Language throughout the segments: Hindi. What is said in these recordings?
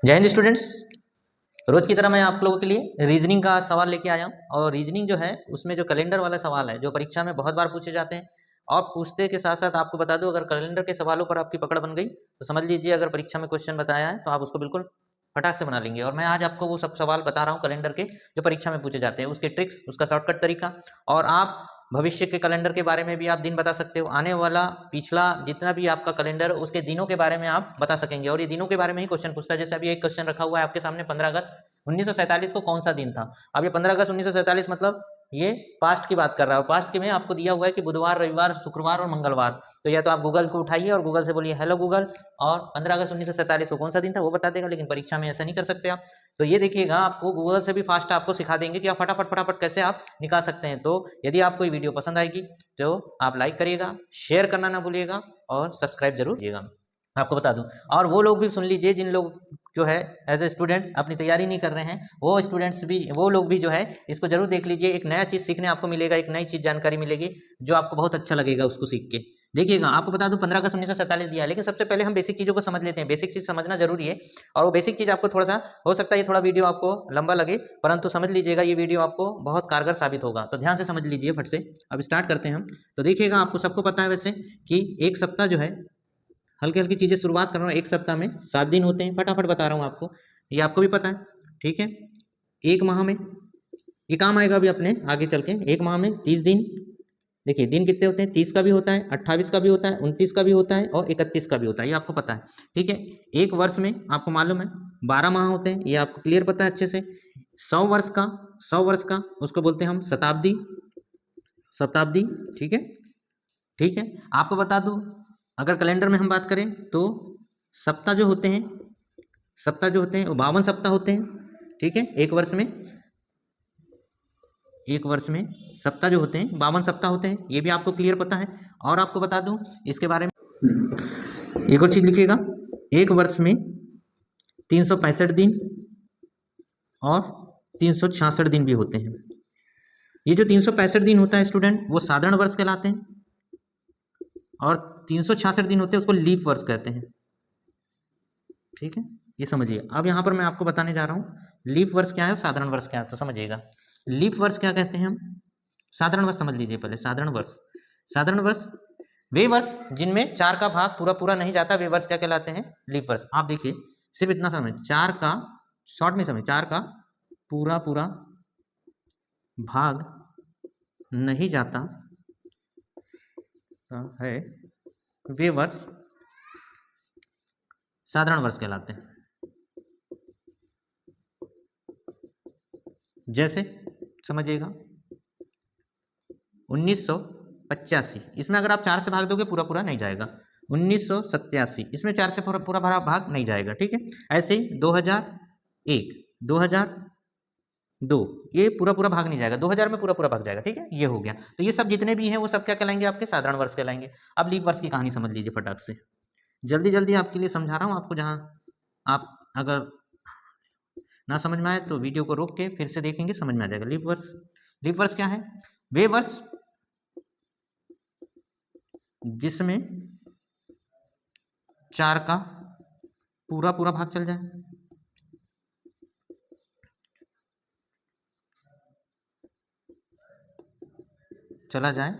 जय हिंद स्टूडेंट्स। रोज की तरह मैं आप लोगों के लिए रीजनिंग का सवाल लेके आया हूँ। और रीजनिंग जो है उसमें जो कैलेंडर वाला सवाल है जो परीक्षा में बहुत बार पूछे जाते हैं, और पूछते के साथ साथ आपको बता दूं, अगर कैलेंडर के सवालों पर आपकी पकड़ बन गई तो समझ लीजिए अगर परीक्षा में क्वेश्चन बताया है तो आप उसको बिल्कुल फटाक से बना लेंगे। और मैं आज आपको वो सब सवाल बता रहा हूँ कैलेंडर के जो परीक्षा में पूछे जाते हैं, उसके ट्रिक्स, उसका शॉर्टकट तरीका। और आप भविष्य के कैलेंडर के बारे में भी आप दिन बता सकते हो, आने वाला पिछला जितना भी आपका कैलेंडर उसके दिनों के बारे में आप बता सकेंगे। और ये दिनों के बारे में ही क्वेश्चन पूछता है। जैसे अभी एक क्वेश्चन रखा हुआ है आपके सामने, 15 अगस्त 1947 को कौन सा दिन था। अब ये 15 अगस्त 1947 मतलब ये पास्ट की बात कर रहा है। पास्ट के में आपको दिया हुआ है कि बुधवार, रविवार, शुक्रवार और मंगलवार। तो या तो आप गूगल को उठाइए और गूगल से बोलिए हेलो गूगल, और 15 अगस्त 1947 को कौन सा दिन था वो बता देगा। लेकिन परीक्षा में ऐसा नहीं कर सकते आप। तो ये देखिएगा, आपको गूगल से भी फास्ट आपको सिखा देंगे कि आप फटाफट फटाफट कैसे आप निकाल सकते हैं। तो यदि आपको ये वीडियो पसंद आएगी तो आप लाइक करिएगा, शेयर करना ना भूलिएगा और सब्सक्राइब जरूर कीजिएगा। आपको बता दूं, और वो लोग भी सुन लीजिए जिन लोग जो है एज ए स्टूडेंट्स अपनी तैयारी नहीं कर रहे हैं, वो स्टूडेंट्स भी, वो लोग भी जो है इसको जरूर देख लीजिए। एक नया चीज़ सीखने आपको मिलेगा, एक नई चीज़ जानकारी मिलेगी जो आपको बहुत अच्छा लगेगा उसको सीख के। देखिएगा, आपको बता दूं 15 अगस्त 1947 दिया है, लेकिन सबसे पहले हम बेसिक चीज़ों को समझ लेते हैं। बेसिक चीज़ समझना जरूरी है, और वो बेसिक चीज़ आपको थोड़ा सा, हो सकता है ये थोड़ा वीडियो आपको लंबा लगे, परंतु समझ लीजिएगा ये वीडियो आपको बहुत कारगर साबित होगा। तो ध्यान से समझ लीजिए फट से। अब स्टार्ट करते हैं हम। तो देखिएगा, आपको सबको पता है वैसे कि एक सप्ताह जो है, हल्की हल्की चीज़ें शुरुआत कर रहा हूँ, एक सप्ताह में 7 दिन होते हैं। फटाफट बता रहा हूँ आपको, ये आपको भी पता है, ठीक है। एक माह में ये काम आएगा अभी अपने आगे चल के। एक माह में 30 दिन। देखिए दिन कितने होते हैं, 30 का भी होता है, 28 का भी होता है, 29 का भी होता है और 31 का भी होता है, ये आपको पता है, ठीक है। एक वर्ष में आपको मालूम है 12 माह होते हैं, ये आपको क्लियर पता है अच्छे से। 100 वर्ष का, 100 वर्ष का उसको बोलते हैं हम शताब्दी, शताब्दी, ठीक है। ठीक है, आपको बता दूं, अगर कैलेंडर में हम बात करें तो सप्ताह जो होते हैं, सप्ताह जो होते हैं वो 52 सप्ताह होते हैं, ठीक है। एक वर्ष में, एक वर्ष में सप्ताह जो होते हैं 52 सप्ताह होते हैं, ये भी आपको क्लियर पता है। और आपको बता दूं इसके बारे में एक और चीज़ लिखिएगा, एक वर्ष में 365 दिन और 366 दिन भी होते हैं। ये जो 365 दिन होता है स्टूडेंट, वो साधारण वर्ष कहलाते हैं, और 366 दिन होते हैं उसको लीप वर्ष कहते हैं, ठीक है। ये समझिए। अब यहाँ पर मैं आपको बताने जा रहा हूँ लीप वर्ष क्या है और साधारण वर्ष क्या है, तो समझिएगा। लीप वर्ष क्या कहते हैं हम, साधारण वर्ष समझ लीजिए पहले। साधारण वर्ष, साधारण वर्ष वे वर्ष जिनमें 4 का भाग पूरा पूरा नहीं जाता, वे वर्ष क्या कहलाते हैं, लीप वर्ष। आप देखिए, सिर्फ इतना समझ, 4 का, शॉर्ट में समझ, 4 का पूरा पूरा भाग नहीं जाता है, वे वर्ष साधारण वर्ष कहलाते हैं। जैसे समझिएगा 1985, इसमें अगर आप 4 से भाग दोगे पूरा पूरा नहीं जाएगा। 1987, इसमें 4 से पूरा पूरा भरा भाग नहीं जाएगा, ठीक है। ऐसे ही 2001, 2002, ये पूरा पूरा भाग नहीं जाएगा, 2000 में पूरा पूरा भाग जाएगा, ठीक है। ये हो गया। तो ये सब जितने भी हैं वो सब क्या कहलाएंगे, आपके साधारण वर्ष कहलाएंगे। अब लीप वर्ष की कहानी समझ लीजिए फटाक से, जल्दी जल्दी आपके लिए समझा रहा हूँ आपको। जहाँ आप अगर ना समझ में आए तो वीडियो को रोक के फिर से देखेंगे, समझ में आ जाएगा। लीप वर्ष, लीप वर्ष क्या है, वे वर्ष जिसमें 4 का पूरा पूरा भाग चल जाए, चला जाए,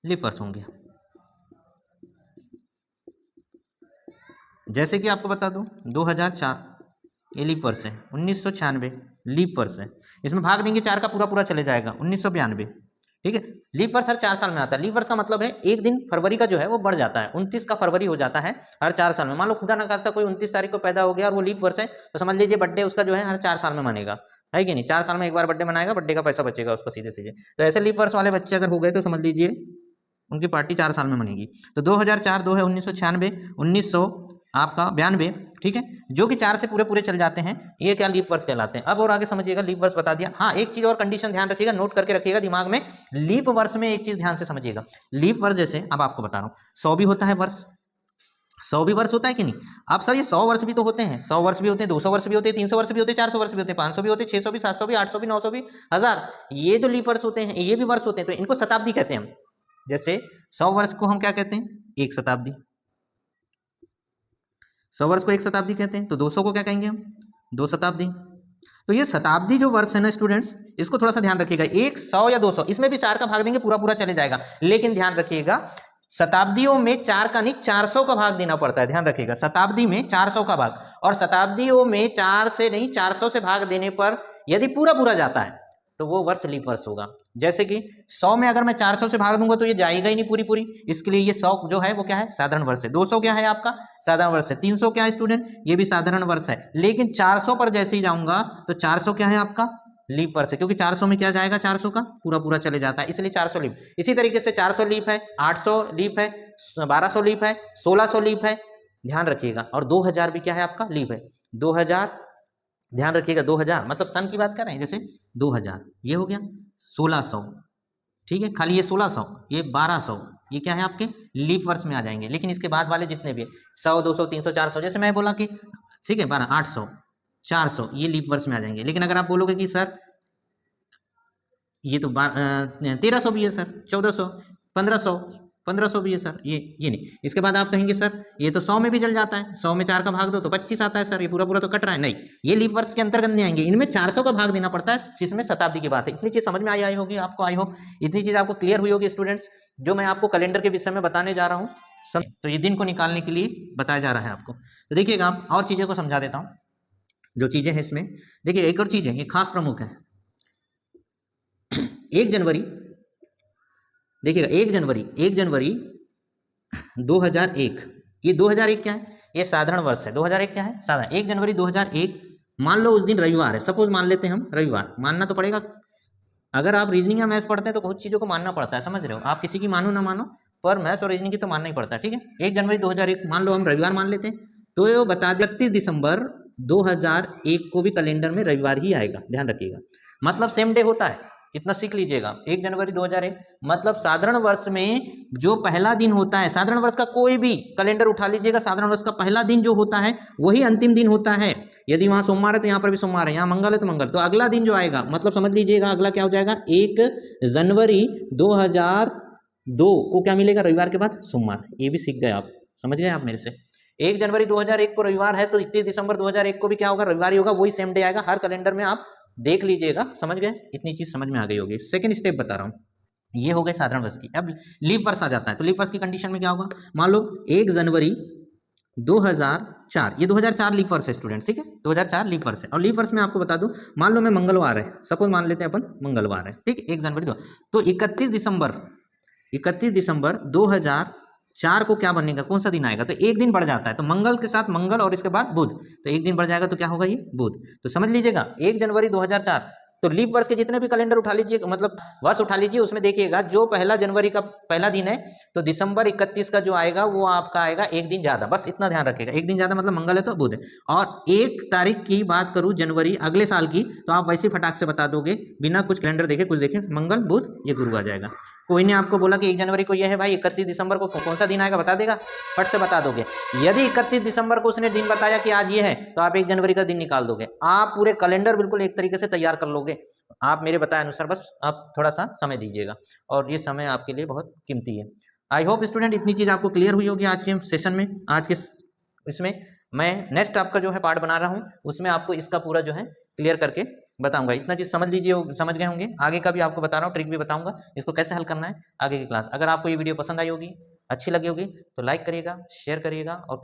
लीप वर्ष होंगे। जैसे कि आपको बता दूं 2004 ये लीप वर्ष है, 1996 लीप वर्ष है, इसमें भाग देंगे 4 का पूरा पूरा चले जाएगा, 1992, ठीक है। लीप वर्ष हर 4 साल में आता है। लीप वर्ष का मतलब है एक दिन फरवरी का जो है वो बढ़ जाता है, 29 का फरवरी हो जाता है हर 4 साल में। मान लो खुदा ना खास्ता कोई 29 तारीख को पैदा हो गया और वो लीप वर्ष है, तो समझ लीजिए बर्थडे उसका जो है हर 4 साल में मानेगा, है कि नहीं। 4 साल में एक बार बर्थडे मनाएगा, बर्थडे का पैसा बचेगा उसको सीधे सीधे। तो ऐसे लीप वर्ष वाले बच्चे अगर हो गए तो समझ लीजिए उनकी पार्टी 4 साल में बनेगी। तो 2004 2 है 1996, 1900 आपका 92, ठीक है, जो कि 4 से पूरे पूरे चल जाते हैं, ये क्या लीप वर्ष कहलाते हैं। अब और आगे समझिएगा, लीप वर्ष बता दिया। हाँ, एक चीज और कंडीशन ध्यान रखिएगा, नोट करके रखिएगा दिमाग में। लीप वर्ष में एक चीज ध्यान से समझिएगा, लीप वर्ष जैसे अब आपको बता रहा हूँ 100 भी होता है वर्ष, 100 भी वर्ष होता है कि नहीं। अब सर ये 100 वर्ष भी तो होते हैं, 100 वर्ष भी होते हैं, 200 वर्ष भी होते हैं, 300 वर्ष भी होते हैं, 400 वर्ष भी होते हैं, 500 भी होते हैं, 600 भी, 700 भी, 800 भी, 900 भी, 1000, ये जो लीप वर्ष होते हैं ये भी वर्ष होते हैं, तो इनको शताब्दी कहते हैं हम। जैसे 100 वर्ष को हम क्या कहते हैं, एक शताब्दी। 100 वर्ष को 1 शताब्दी कहते हैं, तो 200 को क्या कहेंगे हम? 2 शताब्दी। तो ये शताब्दी जो वर्ष है ना स्टूडेंट्स, इसको थोड़ा सा ध्यान रखिएगा। 1, 100 या 200, इसमें भी 4 का भाग देंगे पूरा पूरा चले जाएगा, लेकिन ध्यान रखिएगा शताब्दियों में 4 का नहीं 400 का भाग देना पड़ता है। ध्यान रखिएगा, शताब्दी में 400 का भाग, और शताब्दियों में 4 से नहीं 400 से भाग देने पर यदि पूरा पूरा जाता है तो वो वर्ष लीप वर्ष होगा। जैसे कि 100 में अगर मैं 400 से भाग दूंगा तो ये जाएगा ही नहीं पूरी पूरी, इसके लिए ये 100 जो है वो क्या है? साधारण वर्ष है। 200 क्या है आपका? साधारण वर्ष है। 300 क्या है स्टूडेंट? ये भी साधारण वर्ष है। लेकिन 400 पर जैसे ही जाऊंगा तो 400 क्या है आपका? लीप वर्ष है, क्योंकि 400 में क्या जाएगा? 400 का पूरा पूरा चले जाता है, इसलिए 400 लीप। इसी तरीके से 400 लीप है, 800 लीप है, 1200 लीप है, 1600 लीप है, ध्यान रखिएगा। और 2000 भी क्या है आपका? लीप है। 2000 ध्यान रखिएगा, 2000 मतलब सन की बात कर रहे हैं, जैसे 2000 ये हो गया। 1600, ठीक है, खाली ये 1600, ये 1200, ये क्या है आपके? लीप वर्ष में आ जाएंगे। लेकिन इसके बाद वाले जितने भी 100, 200, 300, 400, जैसे मैं बोला कि ठीक है 12, 800, 400, ये लीप वर्ष में आ जाएंगे। लेकिन अगर आप बोलोगे कि सर ये तो 1300 भी है सर, 1400, 1500, 1500 भी है सर, ये नहीं। इसके बाद आप कहेंगे सर ये तो 100 में भी चल जाता है, 100 में 4 का भाग दो तो 25 आता है सर, ये पूरा पूरा तो कट रहा है। नहीं, ये लीप वर्ष के अंतर्गत नहीं आएंगे, इनमें 400 का भाग देना पड़ता है, जिसमें शताब्दी की बात है। इतनी चीज समझ में आई होगी आपको, आई होप इतनी चीज आपको क्लियर हुई होगी स्टूडेंट्स, जो मैं आपको कैलेंडर के विषय में बताने जा रहा हूँ। तो ये दिन को निकालने के लिए बताया जा रहा है आपको। तो देखिएगा आप और चीज़ों को समझा देता हूँ, जो चीज़ें हैं इसमें। देखिए एक और चीज़ है, ये खास प्रमुख है। 1 जनवरी, देखिएगा 1 जनवरी 2001, ये 2001 क्या है? ये साधारण वर्ष है। 2001 क्या है? साधारण। 1 जनवरी 2001, मान लो उस दिन रविवार है, सपोज मान लेते हैं हम रविवार, मानना तो पड़ेगा। अगर आप रीजनिंग या मैथ्स पढ़ते हैं तो बहुत चीज़ों को मानना पड़ता है, समझ रहे हो? आप किसी की मानो ना मानो, पर मैथ्स और रीजनिंग की तो मानना ही पड़ता है, ठीक है। 1 जनवरी 2001 मान लो हम रविवार मान लेते हैं, तो ये बता दें 31 दिसंबर 2001 को भी कैलेंडर में रविवार ही आएगा, ध्यान रखिएगा। मतलब सेम डे होता है, इतना सीख लीजिएगा। 1 जनवरी 2001 मतलब साधारण वर्ष में जो पहला दिन होता है, साधारण वर्ष का कोई भी कैलेंडर उठा लीजिएगा, साधारण वर्ष का पहला दिन जो होता है वही अंतिम दिन होता है। यदि वहां सोमवार है तो यहाँ पर भी सोमवार है, यहाँ मंगल है तो मंगल, तो अगला दिन जो आएगा मतलब समझ लीजिएगा अगला क्या हो जाएगा? 1 जनवरी 2002 को क्या मिलेगा? रविवार के बाद सोमवार। ये भी सीख गए आप, समझ गए आप मेरे से। 1 जनवरी 2001 को रविवार है तो 31 दिसंबर 2001 को भी क्या होगा? रविवार ही होगा, वही सेम डे आएगा हर कैलेंडर में, आप देख लीजिएगा, समझ गए? इतनी चीज समझ में आ गई होगी। सेकंड स्टेप बता रहा हूँ, ये हो गए साधारण वर्ष की। अब लीप वर्ष आ जाता है, तो लीप वर्ष की कंडीशन में क्या होगा? मान लो 1 जनवरी 2004, ये 2004 लीप वर्ष है स्टूडेंट, ठीक है, 2004 लीप वर्ष है। और लीप वर्ष में आपको बता दूं, मान लो मैं मंगलवार है, सपोज मान लेते हैं अपन मंगलवार है, ठीक, 1 जनवरी 2, तो 31 दिसंबर 2004 को क्या बनेगा? कौन सा दिन आएगा? तो एक दिन बढ़ जाता है, तो मंगल के साथ मंगल और इसके बाद बुध, तो एक दिन बढ़ जाएगा, तो क्या होगा? ये बुध। तो समझ लीजिएगा 1 जनवरी 2004, तो लीप वर्ष के जितने भी कैलेंडर उठा लीजिए, मतलब वर्ष उठा लीजिए, उसमें देखिएगा जो पहला जनवरी का पहला दिन है तो दिसंबर 31 का जो आएगा वो आपका आएगा एक दिन ज्यादा, बस इतना ध्यान रखिएगा। एक दिन ज्यादा मतलब मंगल है तो बुध है। और 1 तारीख की बात करूं जनवरी अगले साल की, तो आप वैसे फटाक से बता दोगे बिना कुछ कैलेंडर देखे, कुछ देखे, मंगल बुध ये गुरु आ जाएगा। कोई ने आपको बोला कि 1 जनवरी को यह है भाई, 31 दिसंबर को कौन सा दिन आएगा बता देगा, फट से बता दोगे। यदि 31 दिसंबर को उसने दिन बताया कि आज ये है, तो आप 1 जनवरी का दिन निकाल दोगे, आप पूरे कैलेंडर बिल्कुल एक तरीके से तैयार कर लोगे। आप मेरे बताए अनुसार बस आप थोड़ा सा समय दीजिएगा, और ये समय आपके लिए बहुत कीमती है। आई होप स्टूडेंट इतनी चीज आपको क्लियर हुई होगी आज के सेशन में। आज के इसमें मैं नेक्स्ट आपका जो है पार्ट बना रहा हूँ, उसमें आपको इसका पूरा जो है क्लियर करके बताऊंगा। इतना चीज समझ लीजिए, समझ गए होंगे। आगे का भी आपको बता रहा हूँ, ट्रिक भी बताऊंगा इसको कैसे हल करना है आगे की क्लास। अगर आपको ये वीडियो पसंद आई होगी, अच्छी लगी होगी, तो लाइक करिएगा, शेयर करिएगा और